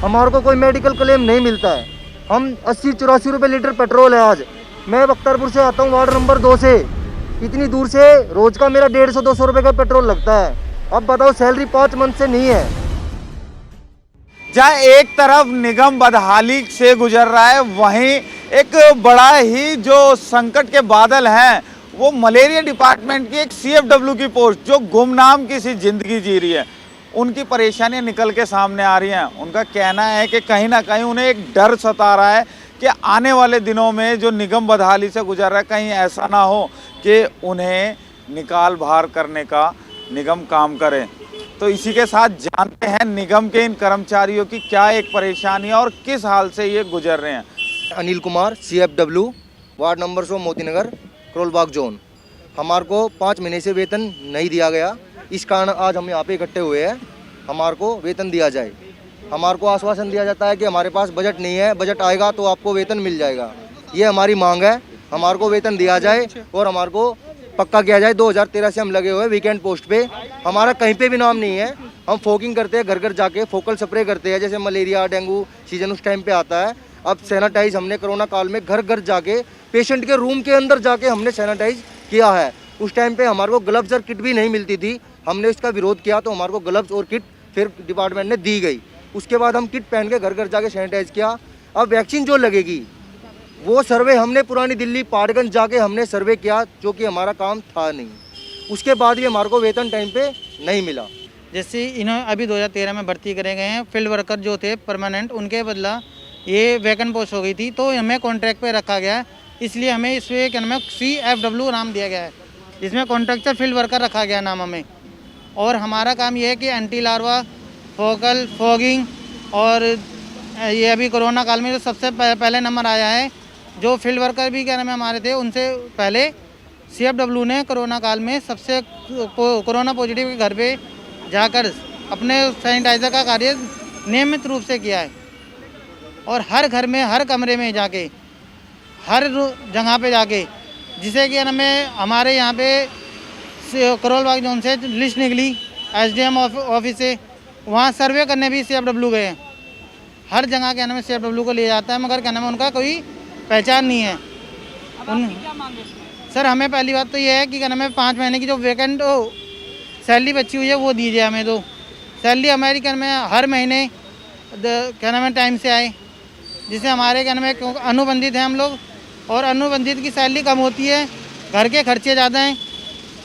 हमारे को कोई मेडिकल क्लेम नहीं मिलता है। हम 80-84 रुपये लीटर पेट्रोल है आज। मैं बख्तियारपुर से आता हूँ, वार्ड नंबर 2 से। इतनी दूर से रोज का मेरा 150-200 रुपये का पेट्रोल लगता है। अब बताओ, सैलरी 5 मंथ से नहीं है। जहाँ एक तरफ निगम बदहाली से गुजर रहा है, वहीं एक बड़ा ही जो संकट के बादल हैं वो मलेरिया डिपार्टमेंट की एक सीएफडब्ल्यू की पोस्ट जो गुमनाम की सी जिंदगी जी रही है, उनकी परेशानियां निकल के सामने आ रही हैं। उनका कहना है कि कहीं ना कहीं उन्हें एक डर सता रहा है कि आने वाले दिनों में जो निगम बदहाली से गुजर रहा है, कहीं ऐसा ना हो कि उन्हें निकाल बाहर करने का निगम काम करे। तो इसी के साथ जानते हैं निगम के इन कर्मचारियों की क्या एक परेशानी है और किस हाल से ये गुजर रहे हैं। Anil Kumar, CFW, ward number 100, Moti Nagar, Karol Bagh zone. हमारे को 5 महीने से वेतन नहीं दिया गया। इस कारण आज हम यहाँ पे इकट्ठे हुए हैं। हमारे को वेतन दिया जाए। हमारे को आश्वासन दिया जाता है कि हमारे पास बजट नहीं है, बजट आएगा तो आपको वेतन मिल जाएगा। ये हमारी मांग है। हमारे को वेतन दिया जाए और हमारे को पक्का किया जाए। 2013 से हम लगे हुए वीकेंड पोस्ट पे। हमारा कहीं पे भी नाम नहीं है। हम फोकिंग करते हैं, घर घर जाके फोकल स्प्रे करते हैं। जैसे मलेरिया डेंगू सीजन उस टाइम पे आता है। अब सैनिटाइज हमने कोरोना काल में घर घर जाके पेशेंट के रूम के अंदर जाके हमने सैनिटाइज किया है। उस टाइम पे हमारे को ग्लव्स और किट भी नहीं मिलती थी। हमने इसका विरोध किया तो हमारे को ग्लव्स और किट फिर डिपार्टमेंट ने दी गई। उसके बाद हम किट पहन के घर घर जाके सैनिटाइज किया। अब वैक्सीन जो लगेगी वो सर्वे हमने पुरानी दिल्ली पाटगंज जाके हमने सर्वे किया, जो कि हमारा काम था नहीं। उसके बाद भी हमारे को वेतन टाइम पे नहीं मिला। जैसे इन्होंने अभी 2013 में भर्ती करे गए हैं फील्ड वर्कर जो थे परमानेंट, उनके बदला ये वैकेंट पोस्ट हो गई थी तो हमें कॉन्ट्रैक्ट पे रखा गया है। इसलिए हमें इसमें क्या नाम है, CFW नाम दिया गया है, जिसमें कॉन्ट्रैक्चर फील्ड वर्कर रखा गया नाम हमें। और हमारा काम ये है कि एंटी लार्वा, फोकल, फॉगिंग और ये अभी कोरोना काल में जो सबसे पहले नंबर आया है, जो फील्ड वर्कर भी क्या नाम है हमारे थे, उनसे पहले CFW ने कोरोना काल में सबसे कोरोना पॉजिटिव के घर पे जाकर अपने सैनिटाइज़र का कार्य नियमित रूप से किया है। और हर घर में, हर कमरे में जाके, हर जगह पे जाके, जिसे कि हमें हमारे यहाँ पे करोलबाग जोन से लिस्ट निकली SDM ऑफिस से, वहाँ सर्वे करने भी CFW गए हैं। हर जगह के नाम CFW को ले जाता है, मगर क्या नाम है उनका कोई पहचान नहीं है। सर हमें पहली बात तो ये है कि क्या नाम है 5 महीने की जो वैकेंट सैलरी बची हुई है वो दीजिए हमें। तो सैलरी हमारी क्या नाम है हर महीने क्या नाम है टाइम से आए, जिससे हमारे क्या नाम है अनुबंधित हैं हम लोग, और अनुबंधित की सैलरी कम होती है, घर के खर्चे ज़्यादा हैं,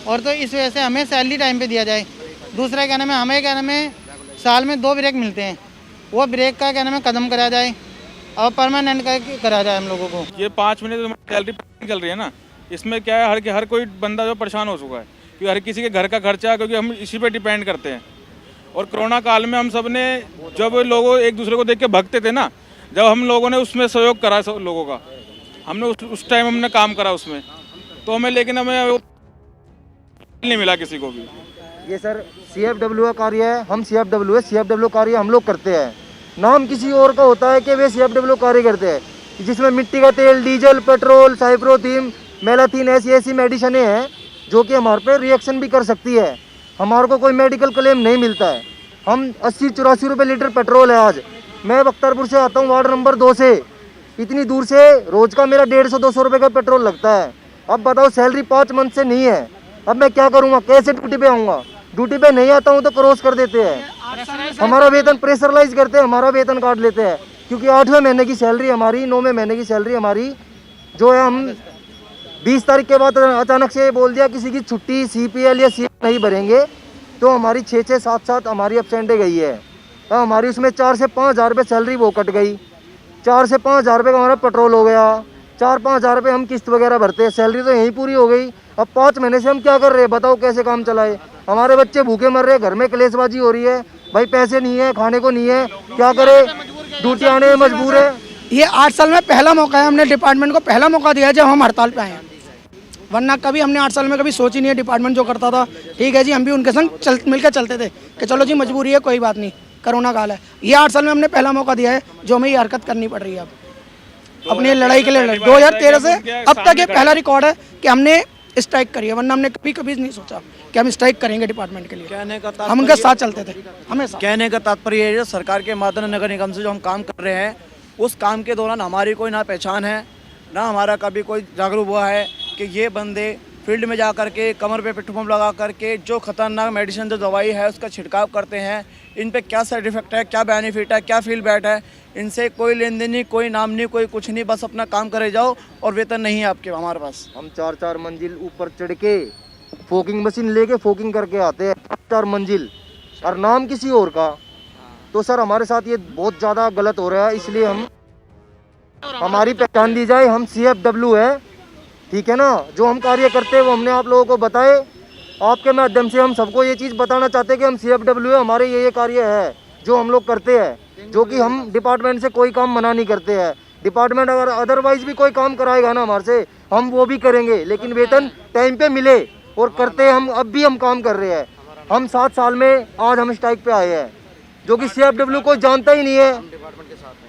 और तो इस वजह से हमें सैलरी टाइम पे दिया जाए। दूसरा क्या नाम है हमें क्या नाम है साल में 2 ब्रेक मिलते हैं, वो ब्रेक का क्या नाम है कदम करा जाए और परमानेंट करा जाए हम लोगों को। ये 5 महीने तो सैलरी चल रही है ना, इसमें क्या है हर कोई बंदा जो परेशान हो चुका है, क्योंकि हर किसी के घर का खर्चा, क्योंकि हम इसी पे डिपेंड करते हैं। और कोरोना काल में हम सब ने जब लोगों एक दूसरे को देख के भागते थे ना, जब हम लोगों ने उसमें सहयोग करा सब लोगों का, हमने उस टाइम हमने काम करा उसमें, तो हमें लेकिन हमें नहीं मिला किसी को भी। ये सर CFW का कार्य है, हम CFW है, CFW कार्य हम लोग करते हैं। नाम किसी और का होता है कि वे CFW कार्य करते हैं, जिसमें मिट्टी का तेल, डीजल, पेट्रोल, साइप्रोथीम, मेलाथीन ऐसी मेडिसिनें हैं जो कि हमारे पे रिएक्शन भी कर सकती है। हमारे को कोई मेडिकल क्लेम नहीं मिलता है। हम 80-84 रुपये लीटर पेट्रोल है आज। मैं बख्तियारपुर से आता हूँ, वार्ड नंबर 2 से। इतनी दूर से रोज का मेरा 150-200 रुपये का पेट्रोल लगता है। अब बताओ, सैलरी 5 मंथ से नहीं है। अब मैं क्या करूँगा, कैसे ड्यूटी पे आऊँगा? ड्यूटी पे नहीं आता हूँ तो क्रॉस कर देते हैं। हमारा वेतन प्रेशरलाइज करते हैं, हमारा वेतन काट लेते हैं, क्योंकि 8वें महीने की सैलरी हमारी, 9वें महीने की सैलरी हमारी जो है, हम 20 तारीख के बाद अचानक से बोल दिया किसी की छुट्टी CPL या CF नहीं भरेंगे, तो हमारी 6-6, 7-7 हमारी एब्सेंटे गई है। तो हमारी उसमें 4 से 5 हज़ार रुपये सैलरी वो कट गई। 4 से 5 हज़ार रुपये का हमारा पेट्रोल हो गया। 4-5 हज़ार रुपये हम किस्त वगैरह भरते हैं, सैलरी तो यहीं पूरी हो गई। अब 5 महीने से हम क्या कर रहे हैं, बताओ कैसे काम चलाए? हमारे बच्चे भूखे मर रहे हैं, घर में कलेशबाजी हो रही है, भाई पैसे नहीं है, खाने को नहीं है, क्या करे, ड्यूटी आने में मजबूर है। ये 8 साल में पहला मौका है, हमने डिपार्टमेंट को पहला मौका दिया है जब हम हड़ताल पे आए हैं, वरना कभी हमने 8 साल में कभी सोची नहीं है। डिपार्टमेंट जो करता था ठीक है जी, हम भी उनके संग मिलकर चलते थे कि चलो जी मजबूरी है, कोई बात नहीं, कोरोना काल है। ये 8 साल में हमने पहला मौका दिया है जो हमें ये हरकत करनी पड़ रही है। अब अपनी लड़ाई के लिए 2013 से अब तक ये पहला रिकॉर्ड है कि हमने स्ट्राइक करी है, वरना हमने कभी नहीं सोचा। कि हम स्ट्राइक करेंगे डिपार्टमेंट के लिए। कहने का हम उनके साथ चलते थे हमेशा। कहने का तात्पर्य है जो सरकार के माध्यम नगर निगम से जो हम काम कर रहे हैं, उस काम के दौरान हमारी कोई ना पहचान है, ना हमारा कभी कोई जागरूक हुआ है कि ये बंदे फील्ड में जा कर के कमर पे पेट्रोल पंप लगा करके जो खतरनाक मेडिसिन जो दवाई है उसका छिड़काव करते हैं, इन पे क्या साइड इफेक्ट है, क्या बेनिफिट है, क्या फील बैड है, इनसे कोई लेन देन नहीं, कोई नाम नहीं, कोई कुछ नहीं, बस अपना काम करे जाओ और वेतन नहीं है आपके हमारे पास। हम 4-4 मंजिल ऊपर चढ़ के फोकिंग मशीन लेके फोकिंग करके आते हैं, 4 मंजिल, और नाम किसी और का। तो सर हमारे साथ ये बहुत ज़्यादा गलत हो रहा है, इसलिए हमारी पहचान दी जाए। हम CFW है, ठीक है ना। जो हम कार्य करते हैं वो हमने आप लोगों को बताए। आपके माध्यम से हम सबको ये चीज़ बताना चाहते हैं कि हम CFW है, हमारे ये कार्य है जो हम लोग करते हैं, जो कि हम डिपार्टमेंट से कोई काम मना नहीं करते हैं। डिपार्टमेंट अगर अदरवाइज भी कोई काम कराएगा ना हमारे से, हम वो भी करेंगे, लेकिन वेतन टाइम पे मिले। और करते हैं हम, अब भी हम काम कर रहे हैं। हम 7 साल में आज हम स्ट्राइक पे आए हैं, जो कि CFW कोई जानता ही नहीं है।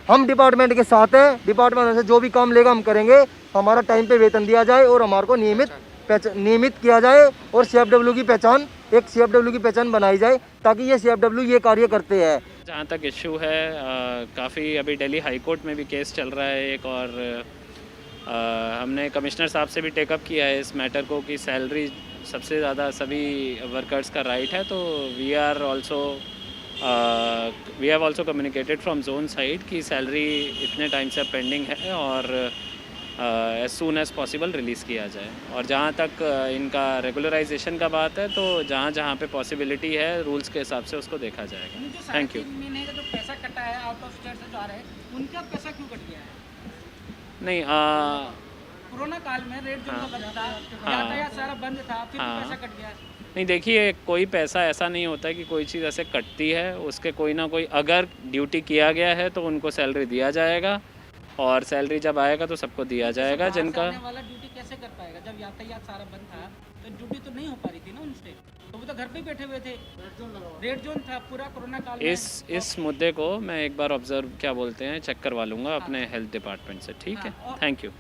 हम डिपार्टमेंट के साथ हैं, डिपार्टमेंट से जो भी काम लेगा हम करेंगे। हमारा टाइम पे वेतन दिया जाए और हमारे को नियमित किया जाए, और CFW की पहचान, एक CFW की पहचान बनाई जाए, ताकि ये CFW ये कार्य करते हैं। जहाँ तक इशू है, काफ़ी अभी दिल्ली हाई कोर्ट में भी केस चल रहा है एक, और हमने कमिश्नर साहब से भी टेकअप किया है इस मैटर को कि सैलरी सबसे ज़्यादा सभी वर्कर्स का राइट है। तो we have also communicated from zone side कि सैलरी इतने टाइम से पेंडिंग है और as soon as possible release किया जाए। और जहाँ तक इनका रेगुलराइजेशन का बात है, तो जहाँ जहाँ पे पॉसिबिलिटी है रूल्स के हिसाब से उसको देखा जाएगा। Thank you. महीने का जो पैसा कटा है आउट ऑफ स्टेट से जा रहे हैं, उनका पैसा क्यों कट गया है? नहीं, कोरोना काल में रेट जो बंद था, यातायात सारा बंद था, फिर पैसा कट गया। नहीं, देखिए, कोई पैसा ऐसा नहीं होता है कि कोई चीज़ ऐसे कटती है, उसके कोई ना कोई अगर ड्यूटी किया गया है तो उनको सैलरी दिया जाएगा, और सैलरी जब आएगा तो सबको दिया जाएगा। जिनका वाला ड्यूटी कैसे कर पाएगा जब यातायात सारा बंद था? तो ड्यूटी तो नहीं हो पा रही थी ना उनसे, तो वो तो घर पे ही बैठे हुए थे। रेड जोन था पूरा कोरोना काल में। इस मुद्दे को मैं एक बार ऑब्जर्व चेक करवा लूँगा अपने हेल्थ डिपार्टमेंट से, ठीक है। Thank you.